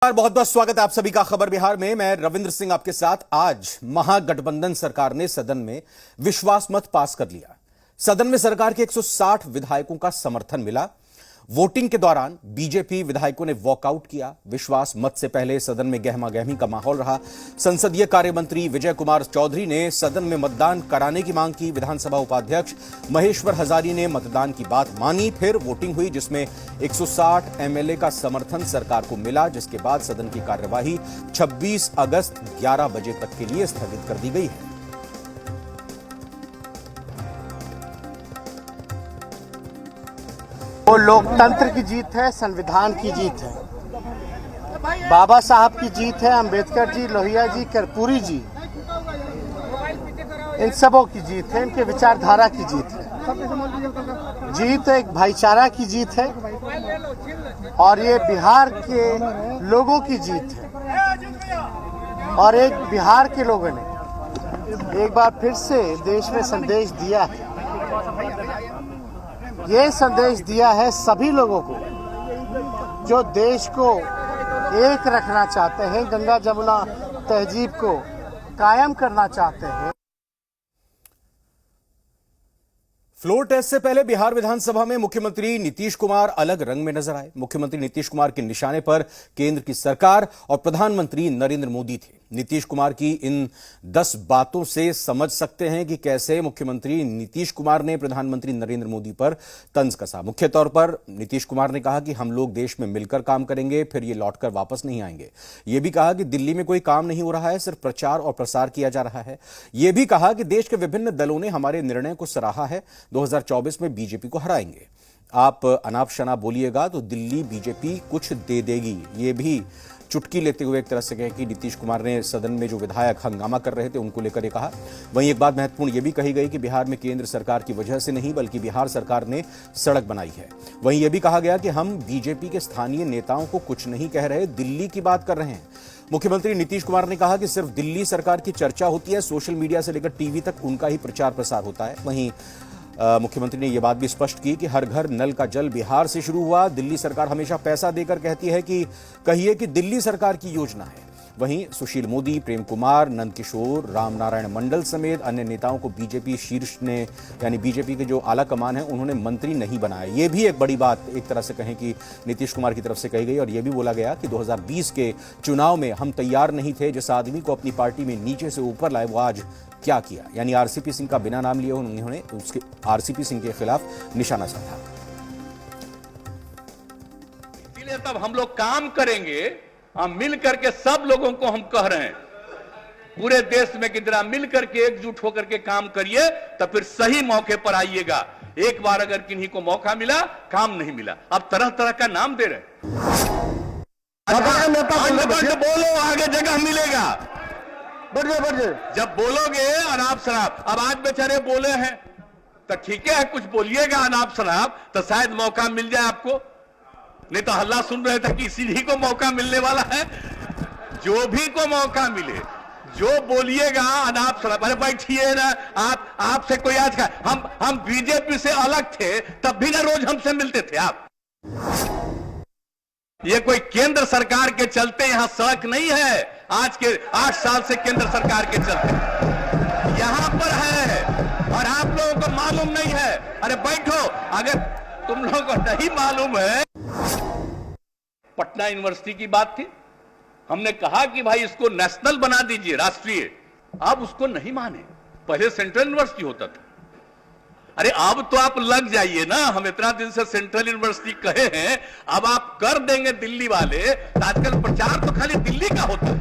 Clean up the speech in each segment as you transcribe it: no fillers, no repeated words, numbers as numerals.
बहुत बहुत स्वागत है आप सभी का खबर बिहार में। मैं रविंद्र सिंह आपके साथ। आज महागठबंधन सरकार ने सदन में विश्वास मत पास कर लिया। सदन में सरकार के 160 विधायकों का समर्थन मिला। वोटिंग के दौरान बीजेपी विधायकों ने वॉकआउट किया। विश्वास मत से पहले सदन में गहमा गहमी का माहौल रहा। संसदीय कार्य मंत्री विजय कुमार चौधरी ने सदन में मतदान कराने की मांग की। विधानसभा उपाध्यक्ष महेश्वर हजारी ने मतदान की बात मानी। फिर वोटिंग हुई जिसमें 160 एमएलए का समर्थन सरकार को मिला, जिसके बाद सदन की कार्यवाही 26 अगस्त 11 बजे तक के लिए स्थगित कर दी गई है। वो लोकतंत्र की जीत है, संविधान की जीत है, बाबा साहब की जीत है, अंबेडकर जी, लोहिया जी, कर्पूरी जी, इन सबों की जीत है, इनके विचारधारा की जीत है। जीत एक भाईचारा की जीत है और ये बिहार के लोगों की जीत है। और एक बिहार के लोगों ने एक बार फिर से देश में संदेश दिया है। ये संदेश दिया है सभी लोगों को जो देश को एक रखना चाहते हैं, गंगा जमुना तहजीब को कायम करना चाहते हैं। फ्लोर टेस्ट से पहले बिहार विधानसभा में मुख्यमंत्री नीतीश कुमार अलग रंग में नजर आए। मुख्यमंत्री नीतीश कुमार के निशाने पर केंद्र की सरकार और प्रधानमंत्री नरेंद्र मोदी थे। नीतीश कुमार की इन 10 बातों से समझ सकते हैं कि कैसे मुख्यमंत्री नीतीश कुमार ने प्रधानमंत्री नरेंद्र मोदी पर तंज कसा। मुख्य तौर पर नीतीश कुमार ने कहा कि हम लोग देश में मिलकर काम करेंगे, फिर ये लौटकर वापस नहीं आएंगे। यह भी कहा कि दिल्ली में कोई काम नहीं हो रहा है, सिर्फ प्रचार और प्रसार किया जा रहा है। यह भी कहा कि देश के विभिन्न दलों ने हमारे निर्णय को सराहा है। 2024 में बीजेपी को हराएंगे। आप अनाप शनाप बोलिएगा तो दिल्ली बीजेपी कुछ दे देगी। ये भी चुटकी लेते हुए एक तरह से कहें कि नीतीश कुमार ने सदन में जो विधायक हंगामा कर रहे थे उनको लेकर कहा। वहीं एक बात महत्वपूर्ण यह भी कही गई कि बिहार में केंद्र सरकार की वजह से नहीं बल्कि बिहार सरकार ने सड़क बनाई है। वहीं यह भी कहा गया कि हम बीजेपी के स्थानीय नेताओं को कुछ नहीं कह रहे, दिल्ली की बात कर रहे हैं। मुख्यमंत्री नीतीश कुमार ने कहा कि सिर्फ दिल्ली सरकार की चर्चा होती है, सोशल मीडिया से लेकर टीवी तक उनका ही प्रचार प्रसार होता है। वहीं मुख्यमंत्री ने यह बात भी स्पष्ट की कि हर घर नल का जल बिहार से शुरू हुआ। दिल्ली सरकार हमेशा पैसा देकर कहती है कि कहिए कि दिल्ली सरकार की योजना है। वहीं सुशील मोदी, प्रेम कुमार, नंदकिशोर, रामनारायण मंडल समेत अन्य नेताओं को बीजेपी शीर्ष ने यानी बीजेपी के जो आला कमान है उन्होंने मंत्री नहीं बनाया। यह भी एक बड़ी बात एक तरह से कहें कि नीतीश कुमार की तरफ से कही गई। और यह भी बोला गया कि 2020 के चुनाव में हम तैयार नहीं थे। जिस आदमी को अपनी पार्टी में नीचे से ऊपर लाए वो आज क्या किया, यानी आरसीपी सिंह का बिना नाम लिए उन्होंने उसके आरसीपी सिंह के खिलाफ निशाना साधा। इसलिए तब हम लोग काम करेंगे, हम मिल करके सब लोगों को हम कह रहे हैं पूरे देश में कि जरा मिल करके एकजुट होकर के काम करिए, तब फिर सही मौके पर आइएगा। एक बार अगर किन्हीं को मौका मिला, काम नहीं मिला, अब तरह तरह का नाम दे रहे हैं। बोलो आगे जगह मिलेगा, जब बोलोगे अनाप शनाप। अब आज बेचारे बोले हैं तो ठीक है, कुछ बोलिएगा अनाप शनाप तो शायद मौका मिल जाए आपको। नहीं तो हल्ला सुन रहे थे कि इसी को मौका मिलने वाला है। जो भी को मौका मिले, जो बोलिएगा अनाप शनाप। अरे बैठिए ना, आपसे कोई आज का हम बीजेपी से अलग थे तब भी ना रोज हमसे मिलते थे आप। ये कोई केंद्र सरकार के चलते यहां सड़क नहीं है। आज के 8 साल से केंद्र सरकार के चलते यहां पर है और आप लोगों को मालूम नहीं है। अरे बैठो, अगर तुम लोगों को नहीं मालूम है। पटना यूनिवर्सिटी की बात थी, हमने कहा कि भाई इसको नेशनल बना दीजिए, राष्ट्रीय। अब उसको नहीं माने, पहले सेंट्रल यूनिवर्सिटी होता था। अरे अब तो आप लग जाइए ना, हम इतना दिन से सेंट्रल यूनिवर्सिटी कहे हैं, अब आप कर देंगे दिल्ली वाले। आजकल प्रचार तो खाली दिल्ली का होता है,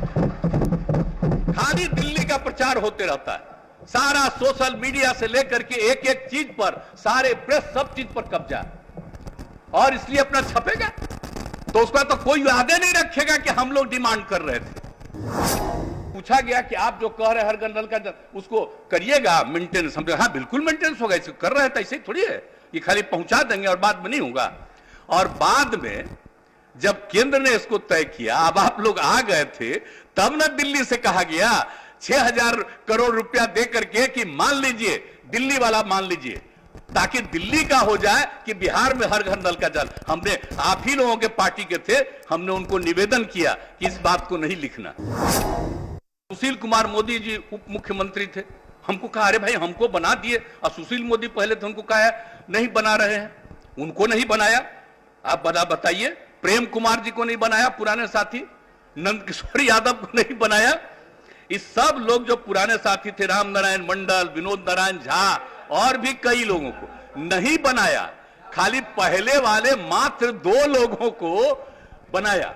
खाली दिल्ली का प्रचार होते रहता है। सारा सोशल मीडिया से लेकर के एक एक चीज पर, सारे प्रेस, सब चीज पर कब्जा, और इसलिए अपना छपेगा तो उसका तो कोई आगे नहीं रखेगा कि हम लोग डिमांड कर रहे थे। पूछा गया कि आप जो कह रहे हैं हर घर नल का उसको करिएगा मेंटेनेंस। हम हाँ बिल्कुल मेंटेनेंस होगा, इसको कर रहे थे, ऐसे ही थोड़ी है कि खाली पहुंचा देंगे और बाद में नहीं होगा। और बाद में जब केंद्र ने इसको तय किया, अब आप लोग आ गए थे, तब ना दिल्ली से कहा गया 6000 करोड़ रुपया दे करके कि मान लीजिए दिल्ली वाला मान लीजिए ताकि दिल्ली का हो जाए कि बिहार में हर घर नल का जल। हमने आप ही लोगों के पार्टी के थे, हमने उनको निवेदन किया कि इस बात को नहीं लिखना। सुशील कुमार मोदी जी उप मुख्यमंत्री थे, हमको कहा अरे भाई हमको बना दिए, और सुशील मोदी पहले थे, उनको कहा नहीं बना रहे हैं, उनको नहीं बनाया। आप बताइए, प्रेम कुमार जी को नहीं बनाया, पुराने साथी नंद किशोर यादव को नहीं बनाया। इस सब लोग जो पुराने साथी थे, राम नारायण मंडल, विनोद नारायण झा और भी कई लोगों को नहीं बनाया, खाली पहले वाले मात्र 2 लोगों को बनाया।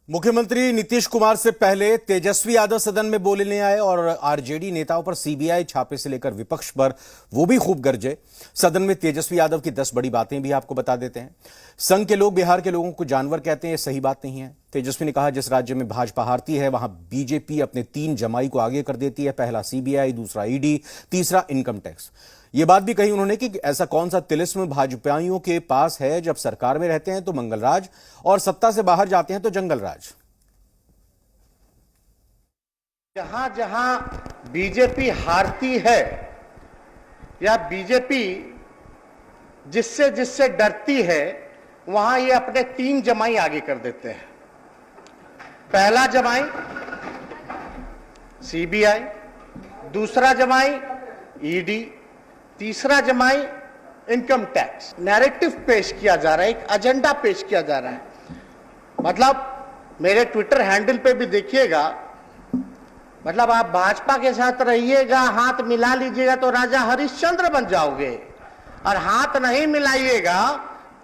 मुख्यमंत्री नीतीश कुमार से पहले तेजस्वी यादव सदन में बोलने आए और आरजेडी नेताओं पर सीबीआई छापे से लेकर विपक्ष पर वो भी खूब गरजे। सदन में तेजस्वी यादव की 10 बड़ी बातें भी आपको बता देते हैं। संघ के लोग बिहार के लोगों को जानवर कहते हैं, ये सही बात नहीं है। तेजस्वी ने कहा जिस राज्य में भाजपा हारती है वहां बीजेपी अपने 3 जमाई को आगे कर देती है, पहला सीबीआई, दूसरा ईडी, तीसरा इनकम टैक्स। ये बात भी कही उन्होंने कि ऐसा कौन सा तिलिस्म भाजपाइयों के पास है, जब सरकार में रहते हैं तो मंगलराज और सत्ता से बाहर जाते हैं तो जंगलराज। जहां जहां बीजेपी हारती है या बीजेपी जिससे जिससे डरती है, वहां ये अपने 3 जमाई आगे कर देते हैं। पहला जमाई सीबीआई, दूसरा जमाई ईडी, तीसरा जमाई इनकम टैक्स। नैरेटिव पेश किया जा रहा है, एक एजेंडा पेश किया जा रहा है। मतलब मेरे ट्विटर हैंडल पे भी देखिएगा, मतलब आप भाजपा के साथ रहिएगा, हाथ मिला लीजिएगा तो राजा हरिश्चंद्र बन जाओगे, और हाथ नहीं मिलाइएगा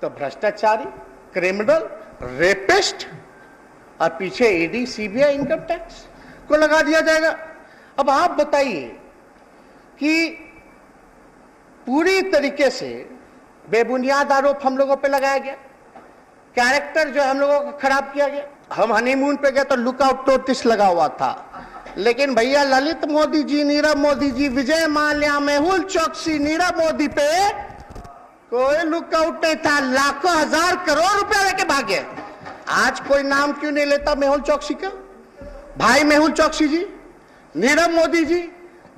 तो भ्रष्टाचारी, क्रिमिनल, रेपिस्ट, और पीछे ईडी, सीबीआई, इनकम टैक्स को लगा दिया जाएगा। अब आप बताइए कि पूरी तरीके से बेबुनियाद आरोप हम लोगों पे लगाया गया, कैरेक्टर जो हम लोगों का खराब किया गया। हम हनीमून पे गए तो लुकआउट नोटिस लगा हुआ था, लेकिन भैया ललित मोदी जी, नीरव मोदी जी, विजय माल्या, मेहुल चौकसी, नीरव मोदी पे कोई लुकआउट नहीं था। लाखों हजार करोड़ रुपया लेके भागे। आज कोई नाम क्यों नहीं लेता मेहुल चौकसी का? भाई मेहुल चौकसी जी, नीरव मोदी जी,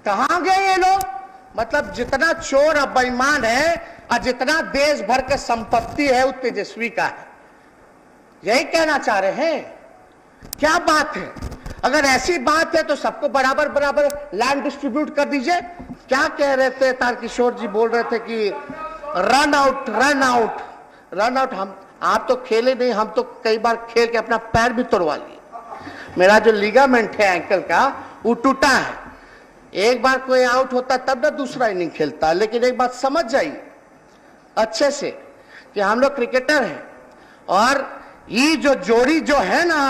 कहां गए ये लोग? मतलब जितना चोर और बेईमान है और जितना देश भर के संपत्ति है वो तेजस्वी का है। यही कहना चाह रहे हैं। क्या बात है? अगर ऐसी बात है तो सबको बराबर बराबर लैंड डिस्ट्रीब्यूट कर दीजिए। क्या कह रहे थे तारकिशोर जी? बोल रहे थे कि run out run out run out. हम आप तो खेले नहीं, हम तो कई बार खेल के अपना पैर भी तोड़वा लिए। मेरा जो लिगामेंट है एंकल का वो टूटा है। एक बार कोई आउट होता तब ना दूसरा इनिंग खेलता। लेकिन एक बात समझ जाइए अच्छे से कि हम लोग क्रिकेटर हैं, और ये जो जोड़ी जो है ना,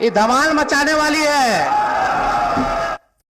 ये धमाल मचाने वाली है।